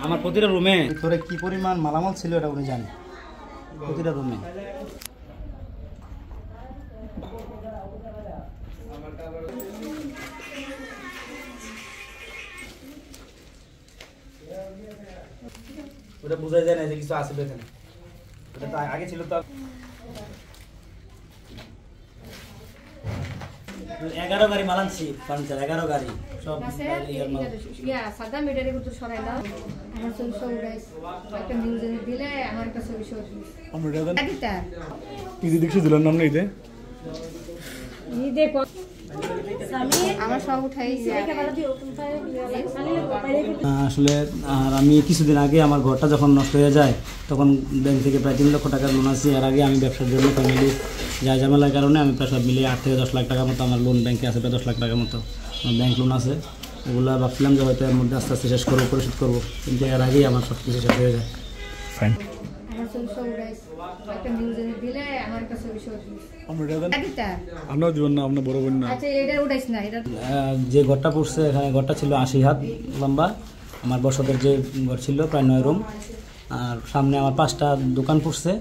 আমার প্রতিটা রুমে ভিতরে কি পরিমাণ মালামাল ছিল এটা উনি জানে, প্রতিটা রুমে। ওটা বোঝা যায় না যে কিছু আছে এখানে, ওটা তো আগে ছিল। তো 11 গাড়ি মাল আনছি, ফার্নিচার 11 গাড়ি সব ইয়ার মাল। সাদা মিটারে গুতো সরাই দাও, আমার ছবি সব উড়াইস, একটা নিউজে দিলে আমার একটা ছবি সব আমরা দাদা আদিতা ঈদে দেখছি দিলেন না ঈদে আমার সব উঠাই আসলে। আর আমি কিছুদিন আগে আমার ঘরটা যখন নষ্ট হয়ে যায় তখন ব্যাংক থেকে প্রায় 3 লক্ষ টাকার লোন আছে। এর আগে আমি ব্যবসার জন্য ফ্যামিলি যা ঝামেলার কারণে আমি প্রায় সব মিলিয়ে 8 থেকে 10 লাখ টাকার মতো আমার লোন ব্যাংকে আছে, প্রায় 10 লাখ টাকার মতো আমার ব্যাংক লোন আছে। ওগুলো ভাবছিলাম যে হয়তো এর মধ্যে আস্তে আস্তে শেষ করবো, পরিশোধ করবো, কিন্তু এর আগেই আমার সব কিছু শেষ হয়ে যায়। ফাইন যে ঘরটা পড়ছে এখানে, ঘরটা ছিল 80 হাত লম্বা। আমার বসতের যে ঘর ছিল প্রায় 9 রুম। আর সামনে আমার 5টা দোকান পড়ছে,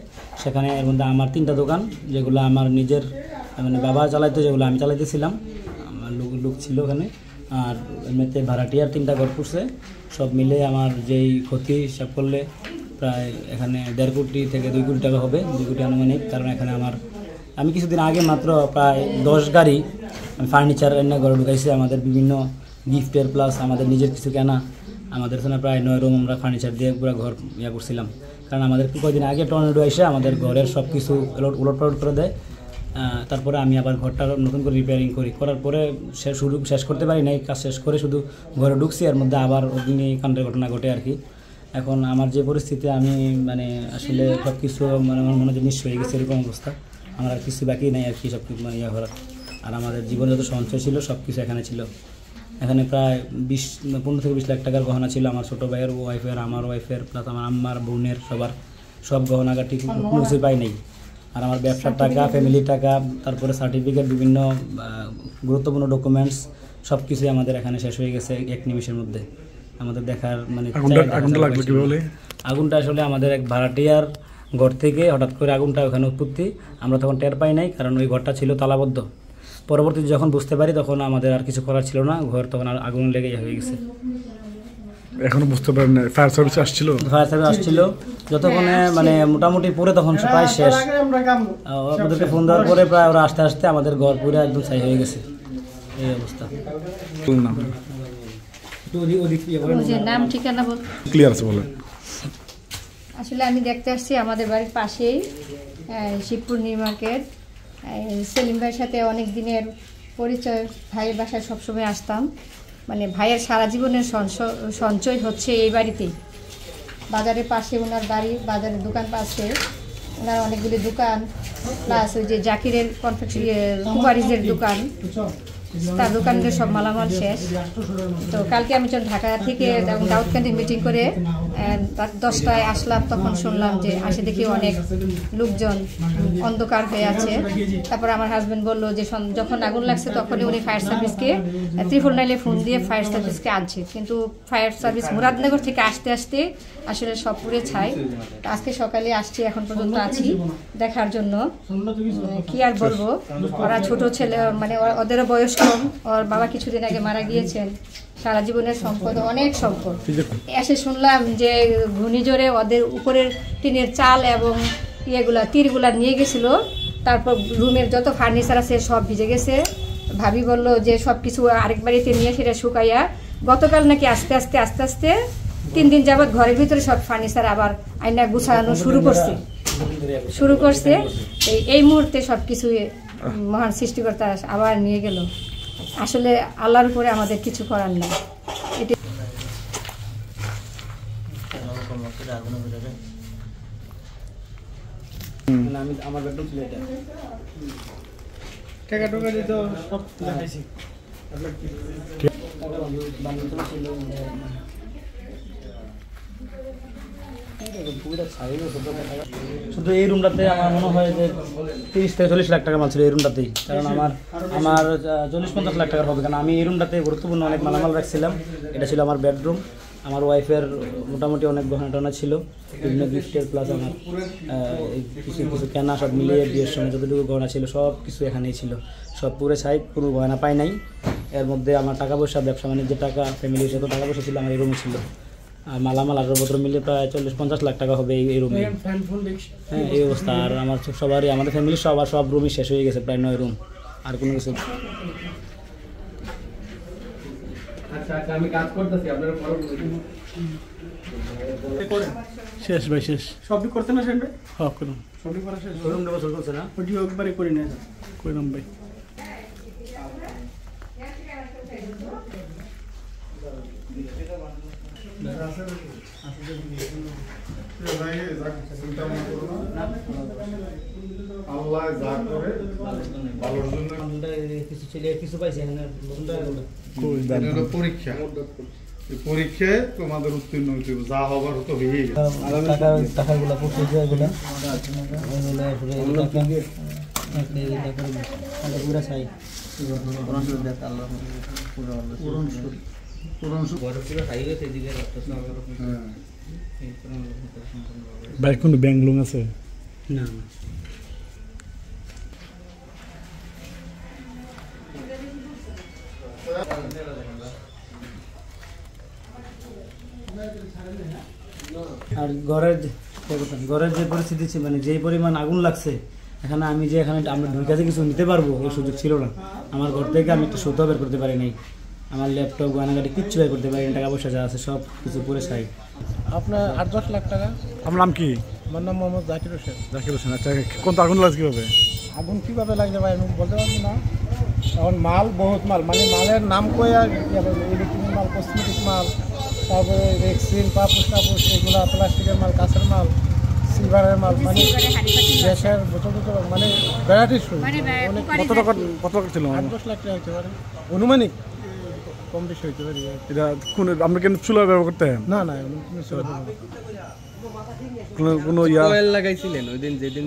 সেখানে এর মধ্যে আমার 3টা দোকান যেগুলো আমার নিজের মানে বাবা চালাইতো, যেগুলো আমি চালাইতেছিলাম, আমার লোক ছিল ওখানে। আর এমনিতে ভাড়াটিয়ার 3টা ঘর পড়ছে। সব মিলে আমার যেই ক্ষতি হিসাব করলে প্রায় এখানে 1.5 কোটি থেকে 2 কোটি টাকা হবে, 2 কোটি আনুমানিক। কারণ এখানে আমি কিছুদিন আগে মাত্র প্রায় 10 গাড়ি ফার্নিচার এনে ঘরে ঢুকাইছি, আমাদের বিভিন্ন গিফটের প্লাস আমাদের নিজের কিছু কেনা। আমাদের এখানে প্রায় 9 রুম আমরা ফার্নিচার দিয়ে পুরো ঘর করছিলাম। কারণ আমাদের কয়েকদিন আগে টর্নেডো এসে আমাদের ঘরের সব কিছু উলটপালট করে দেয়। তারপরে আমি আবার ঘরটা নতুন করে রিপেয়ারিং করার পরে শেষ করতে পারি নাই, কাজ শেষ করে শুধু ঘরে ঢুকছি, এর মধ্যে আবার অগ্নিকাণ্ডের ঘটনা ঘটে আর কি। এখন আমার যে পরিস্থিতি, আমি মানে আসলে সব কিছু মানে আমার মনে হয় নিঃস্ব হয়ে গেছে, এরকম অবস্থা। আমার আর কিছু বাকি নেই আর কি, সব কিছু মানে করার। আর আমাদের জীবনে যত সঞ্চয় ছিল সব কিছু এখানে ছিল। এখানে প্রায় 15 থেকে 20 লাখ টাকার গহনা ছিল, আমার ছোটো ভাইয়ের ওয়াইফের, আমার ওয়াইফের, প্লাস আমার আম্মার বোনের সবার সব গহনাগাটি কিছু পাই নেই। আর আমার ব্যবসার টাকা, ফ্যামিলির টাকা, তারপরে সার্টিফিকেট, বিভিন্ন গুরুত্বপূর্ণ ডকুমেন্টস সব কিছুই আমাদের এখানে শেষ হয়ে গেছে 1 নিমিষের মধ্যে। আমাদের দেখার মানে আগুনটা আসলে আমাদের এক ভাড়াটিয়ার ঘর থেকে হঠাৎ করে আগুনটা ওখানে উৎপত্তি, আমরা তখন টের পাই নাই, কারণ ওই ঘরটা ছিল তালাবদ্ধ। পরবর্তীতে যখন বুঝতে পারি তখন আমাদের আর কিছু করার ছিল না, ঘর তখন আগুন লেগে হয়ে গেছে। এখনো বুঝতে পারেন না ফায়ার সার্ভিস আসছিল? ফায়ার সার্ভিস আসছিল যতক্ষণে মানে মোটামুটি পুরো তখন প্রায় শেষ। আমাদেরকে ফোন দেওয়ার পরে প্রায় ওরা আস্তে আস্তে আমাদের ঘর পুরো একদম ছাই হয়ে গেছে, এই অবস্থা। নাম ঠিকানা বল ক্লিয়ার আছে বলেন। আসলে আমি দেখতে আসছি আমাদের বাড়ির পাশেই শিবপুর নিউ মার্কেট। সেলিম ভাইয়ের সাথে অনেক দিনের পরিচয়, ভাইয়ের বাসায় সবসময় আসতাম। মানে ভাইয়ের সারা জীবনের সঞ্চয় হচ্ছে এই বাড়িতেই। বাজারের পাশে ওনার বাড়ি, বাজারের দোকান পাশে ওনার অনেকগুলি দোকান, প্লাস ওই যে জাকিরের কুমারিজের দোকান, তার দোকানের সব মালামাল শেষ। তো কালকে আমি যখন ঢাকা থেকে দাউদকান্দি মিটিং করে 10টায় আসলাম, তখন শুনলাম যে আসে দেখি অনেক লোকজন অন্ধকার হয়ে আছে। তারপর আমার হাজব্যান্ড বললো যে যখন আগুন লাগছে তখনই উনি ফায়ার সার্ভিসকে 999 ফোন দিয়ে ফায়ার সার্ভিসকে আনছে, কিন্তু ফায়ার সার্ভিস মুরাদনগর থেকে আসতে আসতে আসলে সব পুড়ে ছাই। আজকে সকালে আসছি, এখন পর্যন্ত আছি দেখার জন্য। কি আর বলবো, ওরা ছোট ছেলে, মানে ওদেরও বয়স কম। ওর বাবা কিছুদিন আগে মারা গিয়েছেন, সারা জীবনের সম্পদ, অনেক সম্পদ। এসে শুনলাম যে ঘূর্ণিঝড়ে ওদের উপরের টিনের চাল এবং তীরগুলা নিয়ে গেছিল। তারপর রুমের যত ফার্নিচার আছে সব ভিজে গেছে। ভাবি বললো যে সব কিছু আরেক বাড়িতে নিয়ে সেটা শুকাইয়া গতকাল নাকি আস্তে আস্তে 3 দিন যাবৎ ঘরের ভিতরে সব ফার্নিচার আবার আইনা গুছানো শুরু করছে। এই মুহূর্তে সব কিছু মহান সৃষ্টিকর্তা আবার নিয়ে গেল। আসলে আল্লাহর উপরে আমাদের কিছু করার নাই। আমার বেডরুম ছিল এটা, টাকা টাকা দিত সব দেখাইছি। শুধু এই রুমটাতে আমার মনে হয় যে 30 থেকে 40 লাখ টাকা মাল ছিল এই রুমটাতেই, কারণ আমার 40-50 লাখ টাকার হবে, কারণ আমি এই রুমটাতে গুরুত্বপূর্ণ অনেক মালামাল রাখছিলাম। এটা ছিল আমার বেডরুম, আমার ওয়াইফের মোটামুটি অনেক গহনা টনা ছিল, বিভিন্ন গিফটের, প্লাস আমার কিছু কিছু কেনা সব মিলিয়ে বিয়ের সময় যতটুকু গহনা ছিল সব কিছু এখানেই ছিল, সব পুরো সাইড, কোনো গহনা পাই নাই। এর মধ্যে আমার টাকা পয়সা, ব্যবসা বাণিজ্যের টাকা, ফ্যামিলির যত টাকা পয়সা ছিল আমার এই রুমে ছিল। আর মালামাল আসবাবপত্র মিলে প্রায় 40-50 লাখ টাকা হবে এই রুমে। হ্যাঁ, এই অবস্থা। আর আমার সবারই, আমাদের ফ্যামিলির সব রুমই শেষ হয়ে গেছে, প্রায় 9 রুম, আর কোনো কিছু। আমি কাজ করতেছি, আপনারা শেষ ভাই শেষ। সবই করতে না সেন্ড হ্যাঁ করুন। সবই করা শেষ রুমটা বছর করছে না, ভিডিও একবারে করে নিয়ে যান। কইলাম ভাই। আল্লাহ যা করে ভালোর জন্য। কিছু ছিল, কিছু পাইছে এখানে রুমটা কই এটা দাম। হলো পরীক্ষা, এই পরীক্ষায় তোমাদের উত্তীর্ণ হইতে হবে, যা হবার তো হয়ে গেছে। টাকাগুলো পড়ছে যে এগুলো পুরা চাই ভাই কোনো ব্যাংক লোন আছে? না। আর ঘরের যে পরিস্থিতি ছিল, মানে যেই পরিমাণ আগুন লাগছে এখানে, আমি যে এখানে আমরা ঢুকে কাছে কিছু নিতে পারবো এই সুযোগ ছিল না। আমার ঘর থেকে আমি একটা সুতো বের করতে পারি নাই, আমার ল্যাপটপ গয়নাগাটি কিচ্ছু বের করতে পারি না, টাকা পয়সা যা আছে সব কিছু পুরে চাই। আপনার 8-10 লাখ টাকা। আপনার নাম কি? আমার নাম মোহাম্মদ জাকির হোসেন। জাকির হোসেন। আচ্ছা, কোন আগুন লাগছে কিভাবে? আগুন কীভাবে লাগছে ভাই আমি বলতে পারবো না। এখন মাল বহুত মাল, মানে মালের নাম কয়ে আর ইলেকট্রিক মাল, কসমেটিক মাল, তারপরে রেক্সিন, পাপুস টাপুস, এগুলা প্লাস্টিকের মাল, কাঁচের মাল, সিলভারের মাল, মানে গ্যাসের বোতল টোতল, মানে ভ্যারাইটিস অনেক। কত টাকা ছিল? 8-10 লাখ টাকা হতে পারে, অনুমানিক, কম বেশি হইতে পারে। এটা কোন, আমরা কেন চুলা ব্যবহার করতে? না না, কোনো কোনো ইয়া লাগাইছিলেন ওই দিন যেদিন?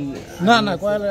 না না, কয়েল